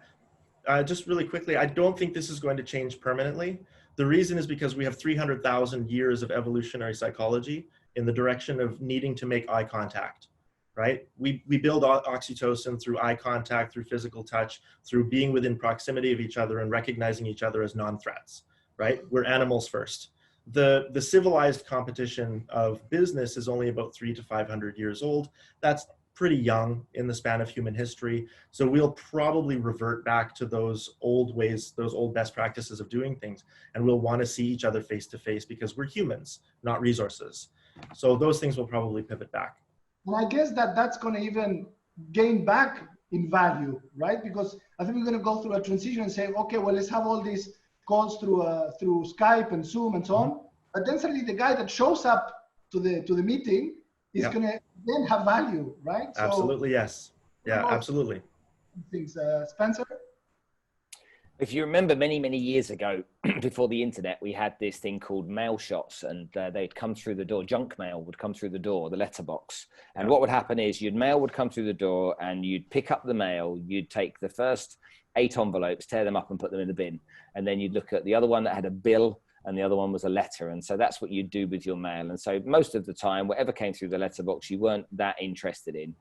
Just really quickly, I don't think this is going to change permanently. The reason is because we have 300,000 years of evolutionary psychology in the direction of needing to make eye contact, right? We build oxytocin through eye contact, through physical touch, through being within proximity of each other and recognizing each other as non-threats, right? We're animals first. The civilized competition of business is only about 300 to 500 years old. That's pretty young in the span of human history. So we'll probably revert back to those old ways, those old best practices of doing things. And we'll want to see each other face to face because we're humans, not resources. So those things will probably pivot back. And I guess that's going to even gain back in value, right? Because I think we're going to go through a transition and say, okay, well, let's have all these calls through Skype and Zoom and so on. But then suddenly the guy that shows up to the meeting is going to then have value, right? Absolutely, so, yes. Yeah, absolutely. Things, Spencer? If you remember many, many years ago, before the internet, we had this thing called mail shots, and they'd come through the door. Junk mail would come through the door, the letterbox. And what would happen is mail would come through the door and you'd pick up the mail. You'd take the first 8 envelopes, tear them up and put them in the bin. And then you'd look at the other one that had a bill and the other one was a letter. And so that's what you'd do with your mail. And so most of the time, whatever came through the letterbox, you weren't that interested in.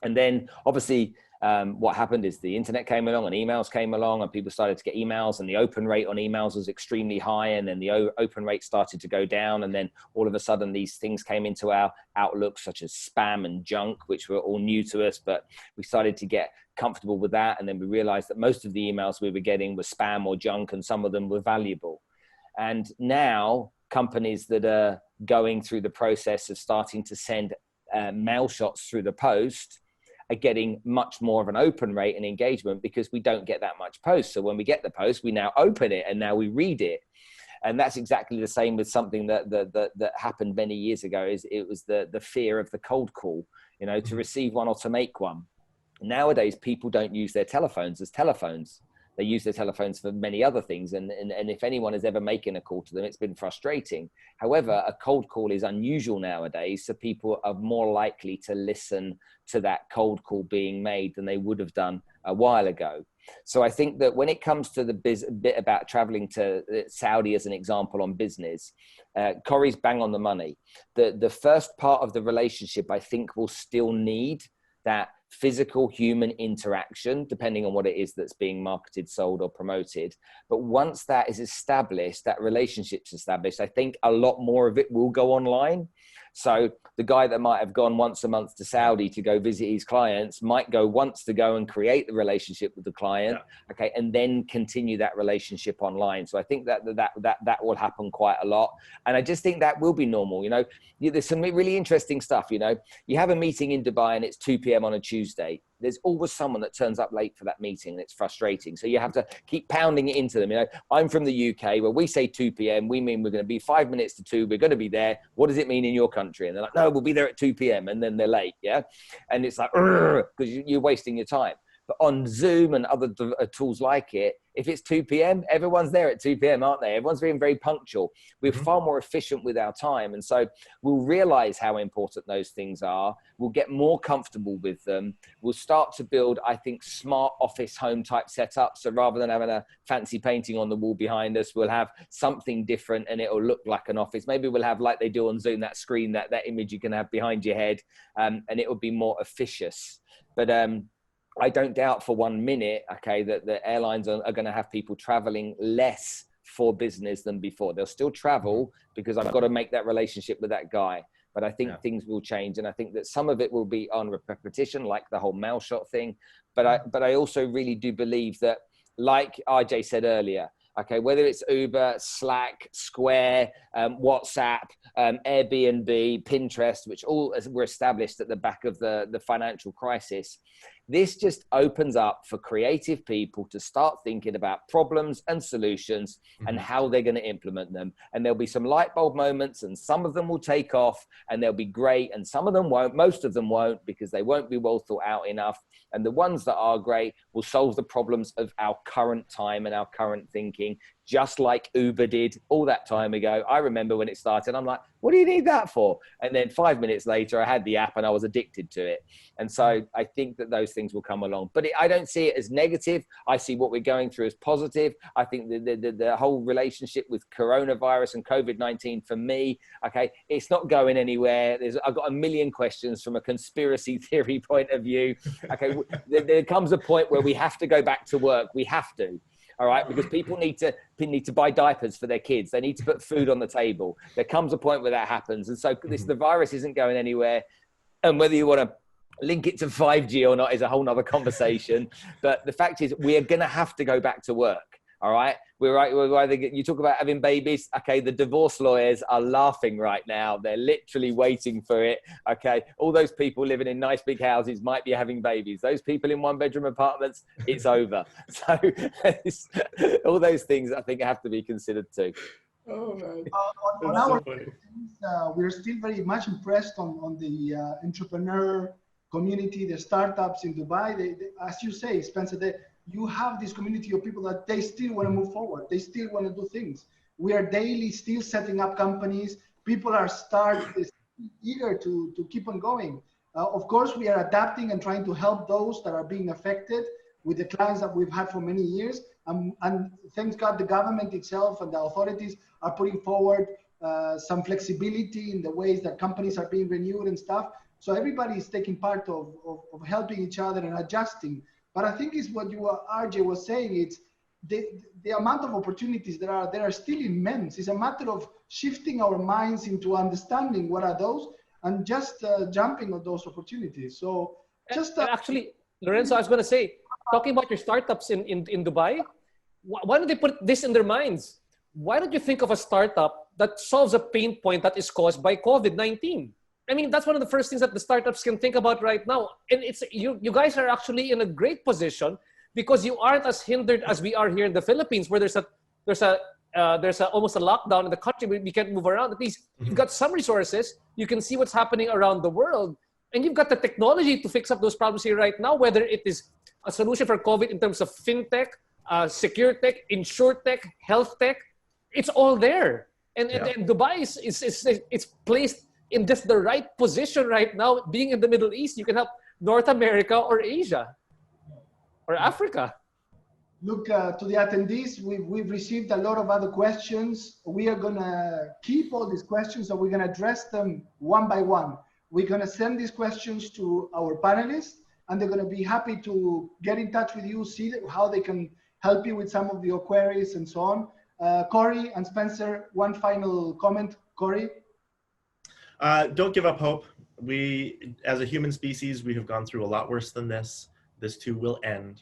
And then obviously what happened is the internet came along and emails came along and people started to get emails, and the open rate on emails was extremely high. And then the open rate started to go down. And then all of a sudden these things came into our outlook, such as spam and junk, which were all new to us, but we started to get comfortable with that. And then we realized that most of the emails we were getting were spam or junk, and some of them were valuable. And now companies that are going through the process of starting to send mail shots through the post are getting much more of an open rate and engagement, because we don't get that much post. So when we get the post, we now open it and now we read it. And that's exactly the same with something that happened many years ago. It was the fear of the cold call, to receive one or to make one. Nowadays, people don't use their telephones as telephones. They use their telephones for many other things. And if anyone is ever making a call to them, it's been frustrating. However, a cold call is unusual nowadays. So people are more likely to listen to that cold call being made than they would have done a while ago. So I think that when it comes to the bit about traveling to Saudi as an example on business, Corey's bang on the money. The first part of the relationship, I think, will still need that physical human interaction, depending on what it is that's being marketed, sold, or promoted. But once that is established, that relationship's established, I think a lot more of it will go online. So the guy that might have gone once a month to Saudi to go visit his clients might go once to go and create the relationship with the client, okay, and then continue that relationship online. So I think that will happen quite a lot. And I just think that will be normal. There's some really interesting stuff. You have a meeting in Dubai and it's 2 p.m. on a Tuesday. There's always someone that turns up late for that meeting, and it's frustrating. So you have to keep pounding it into them. I'm from the UK, where we say 2 p.m. We mean we're going to be 5 minutes to 2. We're going to be there. What does it mean in your country? And they're like, no, we'll be there at 2 p.m. And then they're late. Yeah. And it's like, because you're wasting your time. But on Zoom and other tools like it, if it's 2 p.m., everyone's there at 2 p.m., aren't they? Everyone's being very punctual. We're far more efficient with our time. And so we'll realize how important those things are. We'll get more comfortable with them. We'll start to build, I think, smart office home type setups. So rather than having a fancy painting on the wall behind us, we'll have something different and it'll look like an office. Maybe we'll have, like they do on Zoom, that screen, that image you can have behind your head, and it will be more officious. But I don't doubt for 1 minute, okay, that the airlines are going to have people traveling less for business than before. They'll still travel because I've got to make that relationship with that guy. But I think things will change. And I think that some of it will be on repetition, like the whole mail shot thing. But I also really do believe that, like RJ said earlier, okay, whether it's Uber, Slack, Square, WhatsApp, Airbnb, Pinterest, which all were established at the back of the financial crisis, this just opens up for creative people to start thinking about problems and solutions and how they're going to implement them. And there'll be some light bulb moments, and some of them will take off and they'll be great, and some of them won't. Most of them won't, because they won't be well thought out enough. And the ones that are great will solve the problems of our current time and our current thinking, just like Uber did all that time ago. I remember when it started, I'm like, what do you need that for? And then 5 minutes later, I had the app and I was addicted to it. And so I think that those things will come along. But I don't see it as negative. I see what we're going through as positive. I think the whole relationship with coronavirus and COVID-19, for me, okay, it's not going anywhere. I've got a million questions from a conspiracy theory point of view. Okay, there comes a point where we have to go back to work. We have to. All right, because people need to buy diapers for their kids. They need to put food on the table. There comes a point where that happens. And so the virus isn't going anywhere. And whether you want to link it to 5G or not is a whole nother conversation. But the fact is, we are going to have to go back to work. All right. We're either, you talk about having babies. Okay. The divorce lawyers are laughing right now. They're literally waiting for it. Okay. All those people living in nice big houses might be having babies. Those people in 1-bedroom apartments, it's over. So all those things I think have to be considered too. Oh man. On our things, we're still very much impressed on the entrepreneur community, the startups in Dubai. They, as you say, Spencer, you have this community of people that they still want to move forward. They still want to do things. We are daily still setting up companies. People are eager to keep on going. Of course, we are adapting and trying to help those that are being affected with the clients that we've had for many years. And thank God the government itself and the authorities are putting forward some flexibility in the ways that companies are being renewed and stuff. So everybody is taking part of helping each other and adjusting. But I think it's what RJ was saying. It's the amount of opportunities there are still immense. It's a matter of shifting our minds into understanding what are those and just jumping on those opportunities. So just actually, Lorenzo, I was going to say, talking about your startups in Dubai, why don't they put this in their minds? Why don't you think of a startup that solves a pain point that is caused by COVID-19? I mean, that's one of the first things that the startups can think about right now. And it's you guys are actually in a great position because you aren't as hindered as we are here in the Philippines, where there's almost a lockdown in the country. We can't move around. At least you've got some resources. You can see what's happening around the world. And you've got the technology to fix up those problems here right now, whether it is a solution for COVID in terms of fintech, secure tech, insure tech, health tech. It's all there. And Dubai is placed in just the right position right now. Being in the Middle East, you can help North America or Asia or Africa. Look, to the attendees, we've received a lot of other questions. We are going to keep all these questions, and we're going to address them one by one. We're going to send these questions to our panelists, and they're going to be happy to get in touch with you, see how they can help you with some of your queries and so on. Corey and Spencer, one final comment. Corey? Don't give up hope. We, as a human species, we have gone through a lot worse than this. This too will end.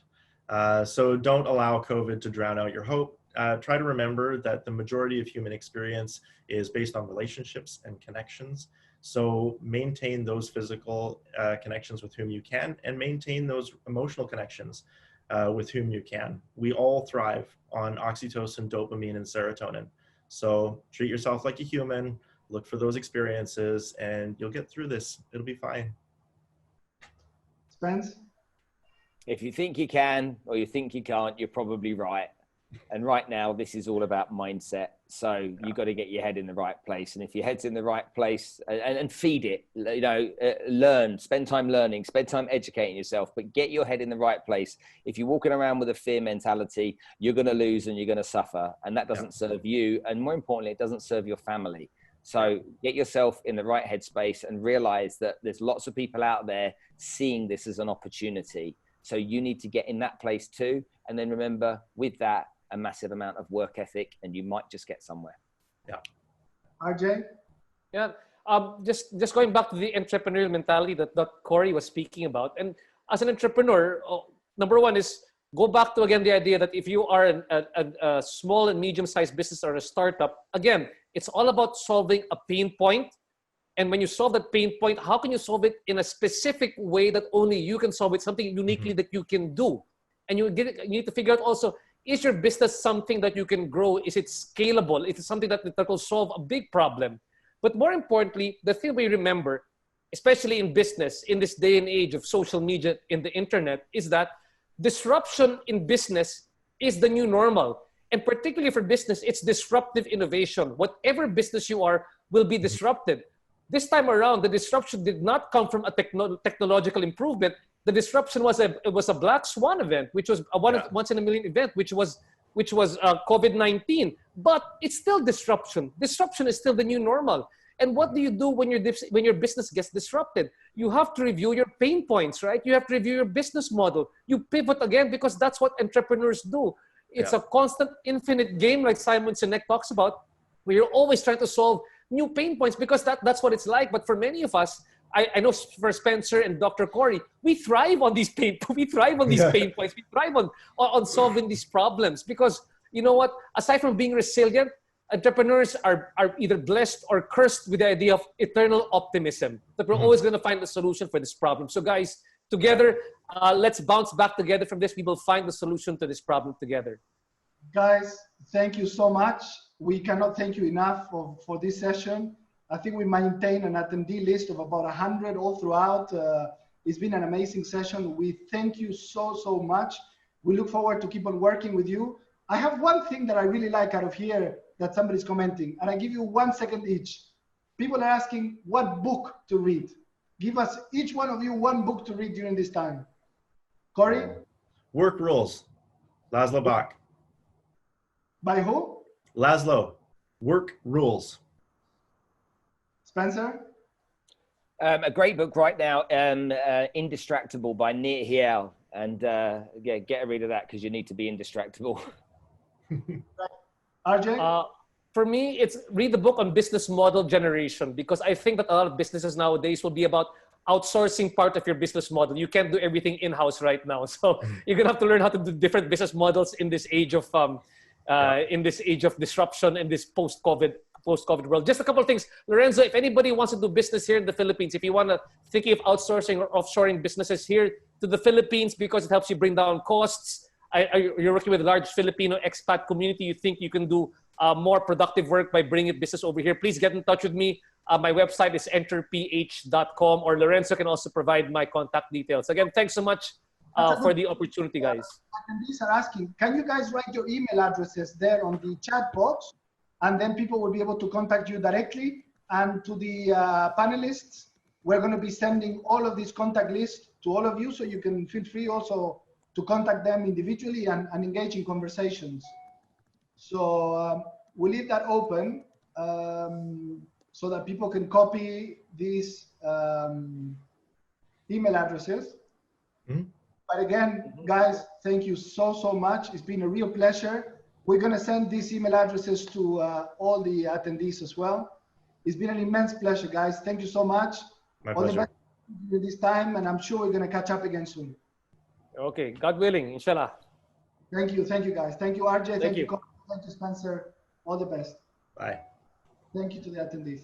So don't allow COVID to drown out your hope. Try to remember that the majority of human experience is based on relationships and connections. So maintain those physical connections with whom you can, and maintain those emotional connections with whom you can. We all thrive on oxytocin, dopamine, and serotonin. So treat yourself like a human. Look for those experiences and you'll get through this. It'll be fine. Spence? If you think you can or you think you can't, you're probably right. And right now, this is all about mindset. So you've got to get your head in the right place. And if your head's in the right place and feed it, learn, spend time learning, spend time educating yourself, but get your head in the right place. If you're walking around with a fear mentality, you're going to lose and you're going to suffer. And that doesn't serve you. And more importantly, it doesn't serve your family. So get yourself in the right headspace and realize that there's lots of people out there seeing this as an opportunity. So you need to get in that place too. And then remember, with that, a massive amount of work ethic, and you might just get somewhere. Yeah. RJ? Yeah. Just going back to the entrepreneurial mentality that Corey was speaking about. And as an entrepreneur, number one is go back to, again, the idea that if you are a small and medium-sized business or a startup, again, it's all about solving a pain point. And when you solve that pain point, how can you solve it in a specific way that only you can solve it, something uniquely that you can do? And you need to figure out also, is your business something that you can grow? Is it scalable? Is it something that will solve a big problem? But more importantly, the thing we remember, especially in business, in this day and age of social media, in the internet, is that disruption in business is the new normal. And particularly for business, it's disruptive innovation. Whatever business you are will be disrupted. This time around, the disruption did not come from a technological improvement. The disruption was a black swan event, which was a once in a million event, which was COVID-19. But it's still disruption. Disruption is still the new normal. And what do you do when your business gets disrupted? You have to review your pain points, right? You have to review your business model. You pivot again, because that's what entrepreneurs do. It's a constant, infinite game, like Simon Sinek talks about, where you're always trying to solve new pain points, because that's what it's like. But for many of us, I know for Spencer and Dr. Corey, we thrive on these pain points. We thrive on these pain points. We thrive on solving these problems, because you know what? Aside from being resilient, entrepreneurs are either blessed or cursed with the idea of eternal optimism, that we're always going to find the solution for this problem. So guys, together, let's bounce back together from this. We will find the solution to this problem together. Guys, thank you so much. We cannot thank you enough for this session. I think we maintain an attendee list of about 100 all throughout. It's been an amazing session. We thank you so much. We look forward to keep on working with you. I have one thing that I really like out of here that somebody's commenting, and I give you 1 second each. People are asking what book to read. Give us, each one of you, one book to read during this time. Corey? Work Rules, Laszlo Bach. By who? Laszlo, Work Rules. Spencer? A great book right now, Indistractable by Nir Hiel. And get a read of that, because you need to be indistractable. RJ? For me, it's read the book on business model generation, because I think that a lot of businesses nowadays will be about outsourcing part of your business model. You can't do everything in-house right now. So you're going to have to learn how to do different business models in this age of disruption, in this post-COVID world. Just a couple of things. Lorenzo, if anybody wants to do business here in the Philippines, if you want to think of outsourcing or offshoring businesses here to the Philippines, because it helps you bring down costs, you're working with a large Filipino expat community, you think you can do more productive work by bringing business over here, please get in touch with me. My website is enterph.com, or Lorenzo can also provide my contact details. Again, thanks so much for the opportunity, guys. Attendees are asking, can you guys write your email addresses there on the chat box, and then people will be able to contact you directly. And to the panelists, we're going to be sending all of these contact lists to all of you, so you can feel free also to contact them individually and engage in conversations. So we'll leave that open so that people can copy these email addresses. But again, guys, thank you so much. It's been a real pleasure. We're going to send these email addresses to all the attendees as well. It's been an immense pleasure, guys. Thank you so much. My all pleasure. the best in this time, and I'm sure we're going to catch up again soon. Okay, God willing, inshallah. Thank you, guys. Thank you, RJ. Thank you. Thank you, Spencer. All the best. Bye. Thank you to the attendees.